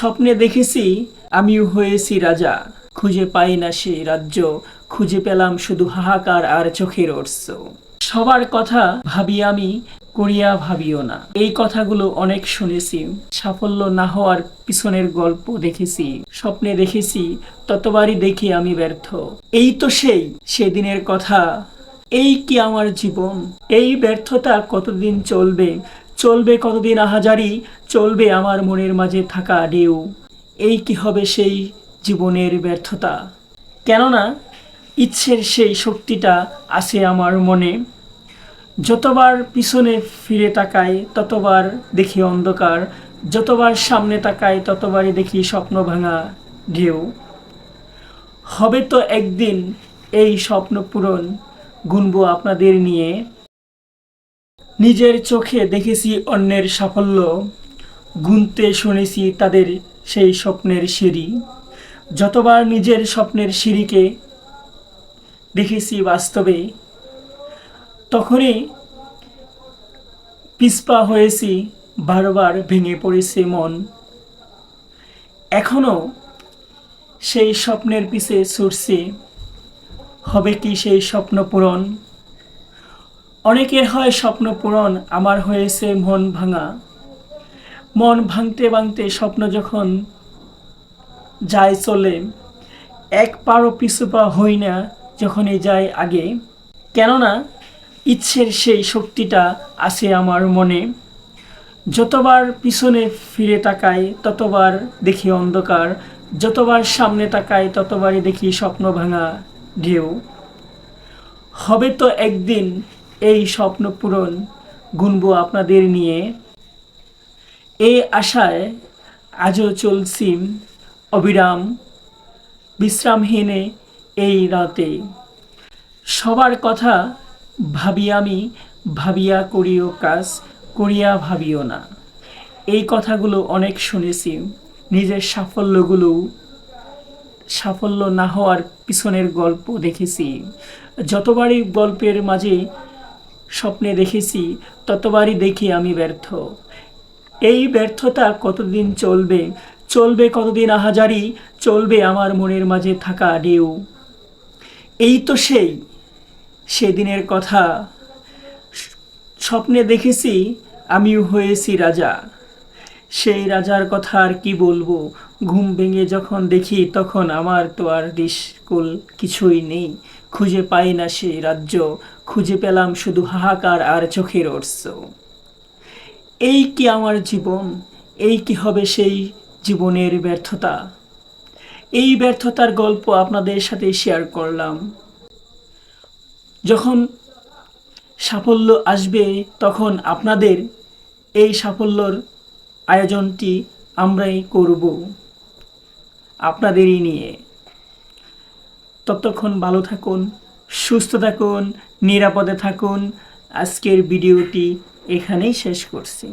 স্বপ্নে দেখেছি আমিও হয়েছি রাজা, খুঁজে পাই না সেই রাজ্য, খুঁজে পেলাম শুধু হাহাকার আর চোখের অশ্রু। সবার কথা ভাবি আমি, করিয়া ভাবিও না। এই কথাগুলো অনেক শুনেছি, সাফল্য না হওয়ার পিছনের গল্প দেখেছি। স্বপ্নে দেখেছি, ততবারই দেখি আমি ব্যর্থ। এই তো সেই সেদিনের কথা, এই কি আমার জীবন? এই ব্যর্থতা কতদিন চলবে? চলবে কতদিন আহাজারি, চলবে আমার মনের মাঝে থাকা ঢেউ। এই কি হবে সেই জীবনের ব্যর্থতা? কেননা ইচ্ছের সেই শক্তিটা আছে আমার মনে। যতবার পিছনে ফিরে তাকাই ততবার দেখি অন্ধকার, যতবার সামনে তাকাই ততবারই দেখি স্বপ্ন ভাঙা ঢেউ। হবে তো একদিন এই স্বপ্ন পূরণ, গুনবো আপনাদের নিয়ে। নিজের চোখে দেখেছি অন্যের সাফল্য, গুনতে শুনেছি তাদের সেই স্বপ্নের সিঁড়ি। যতবার নিজের স্বপ্নের সিঁড়িকে দেখেছি বাস্তবে, তখনই পিছপা হয়েছি, বারবার ভেঙে পড়েছে মন। এখনো সেই স্বপ্নের পিছে ছুটছি, হবে কি সেই স্বপ্ন পূরণ? অনেকের হয় স্বপ্ন পূরণ, আমার হয়েছে মন ভাঙা। মন ভাঙতে ভাঙতে স্বপ্ন যখন যায় চলে, এক পারও পিছু পা হই না যখনই যায় আগে। কেননা ইচ্ছের সেই শক্তিটা আছে আমার মনে। যতবার পিছনে ফিরে তাকাই ততবার দেখি অন্ধকার, যতবার সামনে তাকাই ততবারই দেখি স্বপ্ন ভাঙা ঢেউ। হবে তো একদিন এই স্বপ্ন পূরণ, গুনবো আপনাদের নিয়ে। এই আশায় আজও চলছি অবিরাম, বিশ্রামহীনে এই রাতে। সবার কথা ভাবি আমি, ভাবিয়া করিও কাজ, করিয়া ভাবিও না। এই কথাগুলো অনেক শুনেছি। নিজের সাফল্য না হওয়ার পিছনের গল্প দেখেছি। যতবারই গল্পের মাঝে স্বপ্নে দেখেছি ততবারই দেখি আমি ব্যর্থ। এই ব্যর্থতা কতদিন চলবে? চলবে কতদিন আহাজারি, চলবে আমার মনের মাঝে থাকা ঢেউ। এই তো সেই সেদিনের কথা, স্বপ্নে দেখেছি আমিও হয়েছি রাজা। সেই রাজার কথা আর কি বলবো? ঘুম ভেঙে যখন দেখি তখন আমার তো আর দিশকুল কিছুই নেই। খুঁজে পাই না সেই রাজ্য, খুঁজে পেলাম শুধু হাহাকার আর চোখের অশ্রু। এই কি আমার জীবন? এই কি হবে সেই জীবনের ব্যর্থতা? এই ব্যর্থতার গল্প আপনাদের সাথে শেয়ার করলাম। যখন সাফল্য আসবে তখন আপনাদের এই সাফল্যর আয়োজনটি আমরাই করব আপনাদেরই নিয়ে। ততক্ষণ ভালো থাকুন, সুস্থ থাকুন, নিরাপদে থাকুন। আজকের ভিডিওটি এখানেই শেষ করছি।